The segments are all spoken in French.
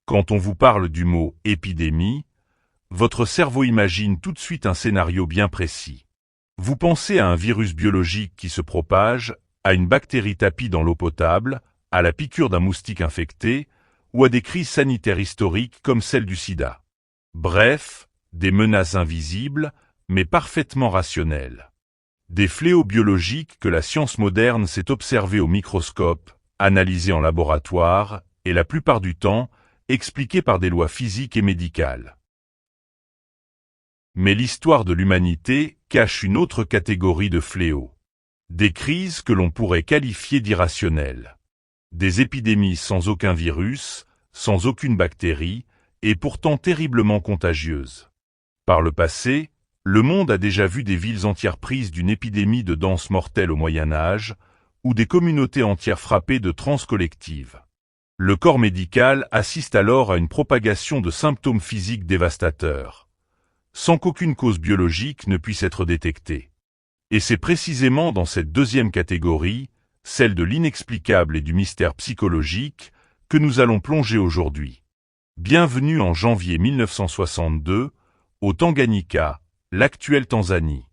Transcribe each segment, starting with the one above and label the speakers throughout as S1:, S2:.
S1: Quand on vous parle du mot « épidémie », votre cerveau imagine tout de suite un scénario bien précis. Vous pensez à un virus biologique qui se propage, à une bactérie tapie dans l'eau potable, à la piqûre d'un moustique infecté, ou à des crises sanitaires historiques comme celle du sida. Bref, des menaces invisibles, mais parfaitement rationnelles. Des fléaux biologiques que la science moderne sait observer au microscope, analyser en laboratoire, et la plupart du temps, expliqués par des lois physiques et médicales. Mais l'histoire de l'humanité cache une autre catégorie de fléaux. Des crises que l'on pourrait qualifier d'irrationnelles. Des épidémies sans aucun virus, sans aucune bactérie, et pourtant terriblement contagieuses. Par le passé, le monde a déjà vu des villes entières prises d'une épidémie de danse mortelle au Moyen-Âge, ou des communautés entières frappées de transes collectives. Le corps médical assiste alors à une propagation de symptômes physiques dévastateurs, sans qu'aucune cause biologique ne puisse être détectée. Et c'est précisément dans cette deuxième catégorie, celle de l'inexplicable et du mystère psychologique, que nous allons plonger aujourd'hui. Bienvenue en janvier 1962, au Tanganyika, l'actuelle Tanzanie.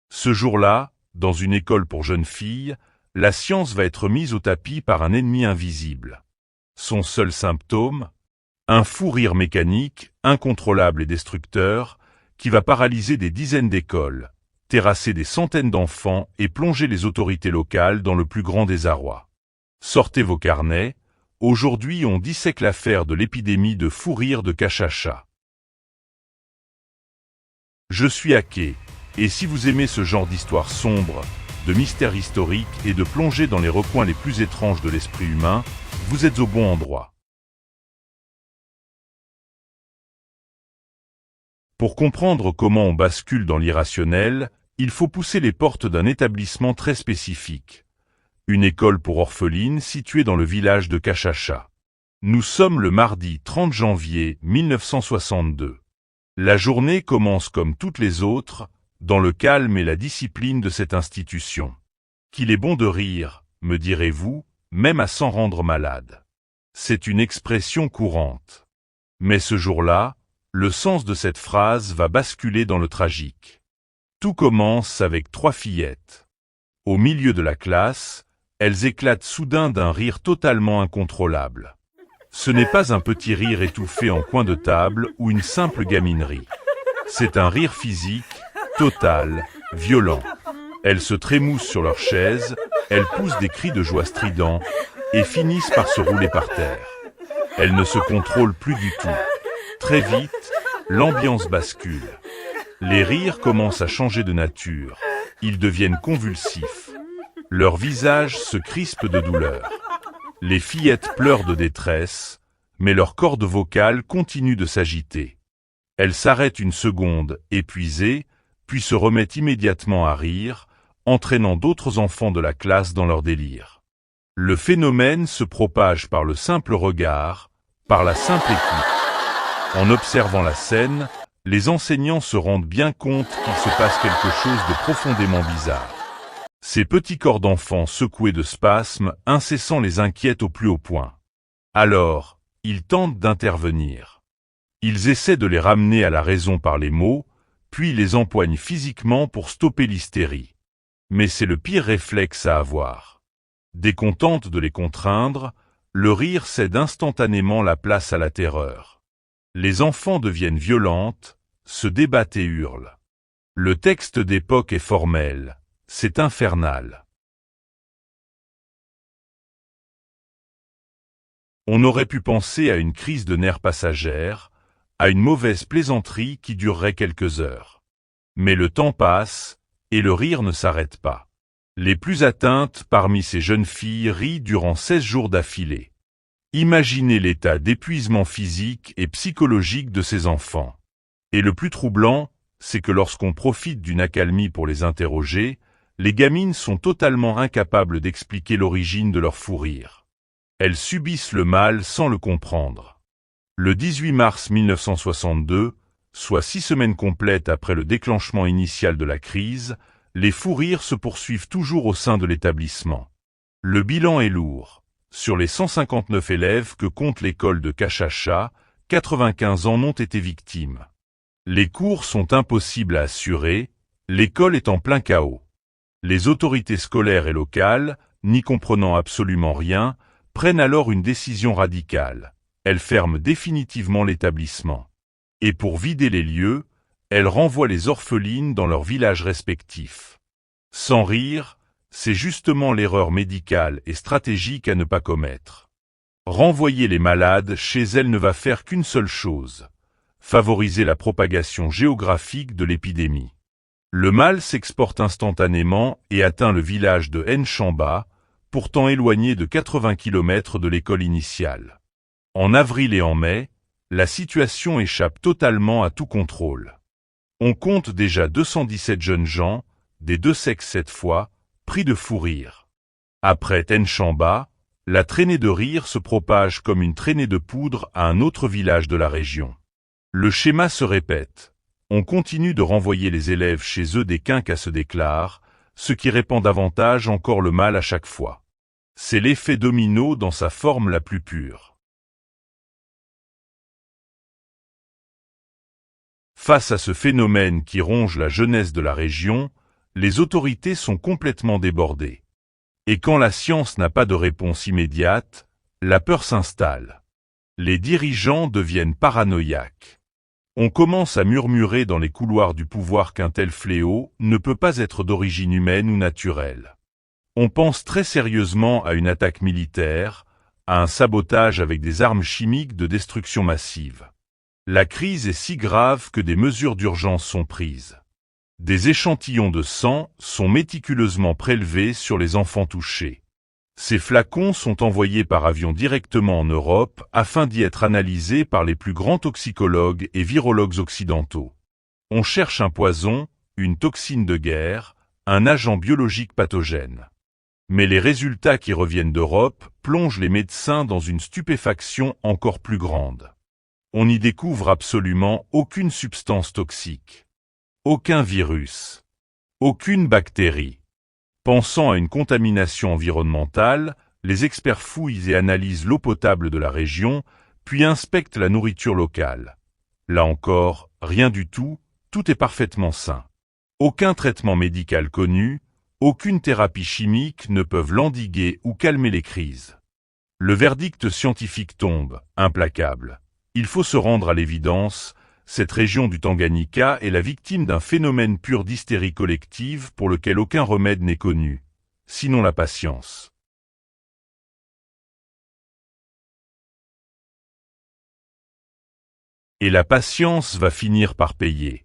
S1: Ce jour-là, dans une école pour jeunes filles, la science va être mise au tapis par un ennemi invisible. Son seul symptôme, un fou rire mécanique, incontrôlable et destructeur, qui va paralyser des dizaines d'écoles, terrasser des centaines d'enfants et plonger les autorités locales dans le plus grand désarroi. Sortez vos carnets, aujourd'hui on dissèque l'affaire de l'épidémie de fou rire de Kachacha. Je suis Ake, et si vous aimez ce genre d'histoire sombre, de mystères historiques et de plonger dans les recoins les plus étranges de l'esprit humain, vous êtes au bon endroit. Pour comprendre comment on bascule dans l'irrationnel, il faut pousser les portes d'un établissement très spécifique. Une école pour orphelines située dans le village de Kachacha. Nous sommes le mardi 30 janvier 1962. La journée commence comme toutes les autres, dans le calme et la discipline de cette institution. Qu'il est bon de rire, me direz-vous, même à s'en rendre malade. C'est une expression courante. Mais ce jour-là, le sens de cette phrase va basculer dans le tragique. Tout commence avec 3 fillettes. Au milieu de la classe, elles éclatent soudain d'un rire totalement incontrôlable. Ce n'est pas un petit rire étouffé en coin de table ou une simple gaminerie. C'est un rire physique, total, violent. Elles se trémoussent sur leur chaise, elles poussent des cris de joie stridents et finissent par se rouler par terre. Elles ne se contrôlent plus du tout. Très vite, l'ambiance bascule. Les rires commencent à changer de nature. Ils deviennent convulsifs. Leurs visages se crispent de douleur. Les fillettes pleurent de détresse, mais leurs cordes vocales continuent de s'agiter. Elles s'arrêtent une seconde, épuisées, puis se remettent immédiatement à rire, entraînant d'autres enfants de la classe dans leur délire. Le phénomène se propage par le simple regard, par la simple écoute. En observant la scène, les enseignants se rendent bien compte qu'il se passe quelque chose de profondément bizarre. Ces petits corps d'enfants secoués de spasmes incessants les inquiètent au plus haut point. Alors, ils tentent d'intervenir. Ils essaient de les ramener à la raison par les mots, puis les empoignent physiquement pour stopper l'hystérie. Mais c'est le pire réflexe à avoir. Dès qu'on tente de les contraindre, le rire cède instantanément la place à la terreur. Les enfants deviennent violentes, se débattent et hurlent. Le texte d'époque est formel, c'est infernal. On aurait pu penser à une crise de nerfs passagère, à une mauvaise plaisanterie qui durerait quelques heures. Mais le temps passe, et le rire ne s'arrête pas. Les plus atteintes parmi ces jeunes filles rient durant 16 jours d'affilée. Imaginez l'état d'épuisement physique et psychologique de ces enfants. Et le plus troublant, c'est que lorsqu'on profite d'une accalmie pour les interroger, les gamines sont totalement incapables d'expliquer l'origine de leur fou rire. Elles subissent le mal sans le comprendre. Le 18 mars 1962, soit 6 semaines complètes après le déclenchement initial de la crise, les fous rires se poursuivent toujours au sein de l'établissement. Le bilan est lourd. Sur les 159 élèves que compte l'école de Cachacha, 95 en ont été victimes. Les cours sont impossibles à assurer, l'école est en plein chaos. Les autorités scolaires et locales, n'y comprenant absolument rien, prennent alors une décision radicale. Elles ferment définitivement l'établissement. Et pour vider les lieux, elles renvoient les orphelines dans leurs villages respectifs. Sans rire, c'est justement l'erreur médicale et stratégique à ne pas commettre. Renvoyer les malades chez elles ne va faire qu'une seule chose: favoriser la propagation géographique de l'épidémie. Le mal s'exporte instantanément et atteint le village de Nchamba, pourtant éloigné de 80 km de l'école initiale. En avril et en mai, la situation échappe totalement à tout contrôle. On compte déjà 217 jeunes gens, des deux sexes cette fois, pris de fou rire. Après Nchamba, la traînée de rire se propage comme une traînée de poudre à un autre village de la région. Le schéma se répète. On continue de renvoyer les élèves chez eux des quinquas se déclarent, ce qui répand davantage encore le mal à chaque fois. C'est l'effet domino dans sa forme la plus pure. Face à ce phénomène qui ronge la jeunesse de la région, les autorités sont complètement débordées. Et quand la science n'a pas de réponse immédiate, la peur s'installe. Les dirigeants deviennent paranoïaques. On commence à murmurer dans les couloirs du pouvoir qu'un tel fléau ne peut pas être d'origine humaine ou naturelle. On pense très sérieusement à une attaque militaire, à un sabotage avec des armes chimiques de destruction massive. La crise est si grave que des mesures d'urgence sont prises. Des échantillons de sang sont méticuleusement prélevés sur les enfants touchés. Ces flacons sont envoyés par avion directement en Europe afin d'y être analysés par les plus grands toxicologues et virologues occidentaux. On cherche un poison, une toxine de guerre, un agent biologique pathogène. Mais les résultats qui reviennent d'Europe plongent les médecins dans une stupéfaction encore plus grande. On n'y découvre absolument aucune substance toxique, aucun virus, aucune bactérie. Pensant à une contamination environnementale, les experts fouillent et analysent l'eau potable de la région, puis inspectent la nourriture locale. Là encore, rien du tout, tout est parfaitement sain. Aucun traitement médical connu, aucune thérapie chimique ne peuvent l'endiguer ou calmer les crises. Le verdict scientifique tombe, implacable. Il faut se rendre à l'évidence, cette région du Tanganyika est la victime d'un phénomène pur d'hystérie collective pour lequel aucun remède n'est connu, sinon la patience. Et la patience va finir par payer.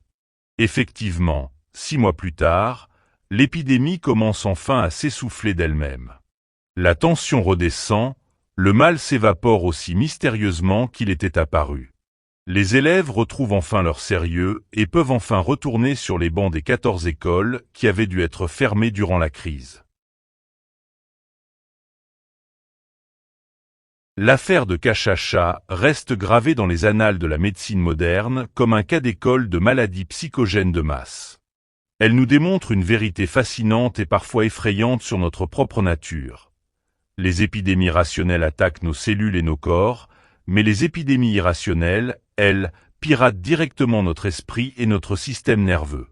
S1: Effectivement, 6 mois plus tard, l'épidémie commence enfin à s'essouffler d'elle-même. La tension redescend, le mal s'évapore aussi mystérieusement qu'il était apparu. Les élèves retrouvent enfin leur sérieux et peuvent enfin retourner sur les bancs des 14 écoles qui avaient dû être fermées durant la crise. L'affaire de Cachacha reste gravée dans les annales de la médecine moderne comme un cas d'école de maladie psychogène de masse. Elle nous démontre une vérité fascinante et parfois effrayante sur notre propre nature. Les épidémies rationnelles attaquent nos cellules et nos corps, mais les épidémies irrationnelles, elles, piratent directement notre esprit et notre système nerveux.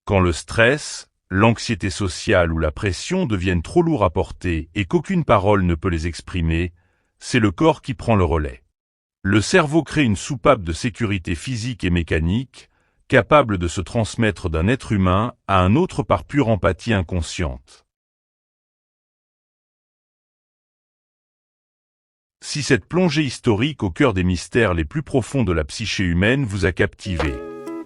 S1: Quand le stress, l'anxiété sociale ou la pression deviennent trop lourds à porter et qu'aucune parole ne peut les exprimer, c'est le corps qui prend le relais. Le cerveau crée une soupape de sécurité physique et mécanique, capable de se transmettre d'un être humain à un autre par pure empathie inconsciente. Si cette plongée historique au cœur des mystères les plus profonds de la psyché humaine vous a captivé,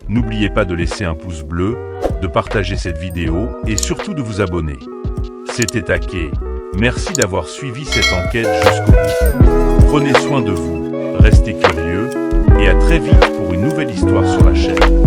S1: n'oubliez pas de laisser un pouce bleu, de partager cette vidéo et surtout de vous abonner. C'était Také, merci d'avoir suivi cette enquête jusqu'au bout. Prenez soin de vous, restez curieux et à très vite pour une nouvelle histoire sur la chaîne.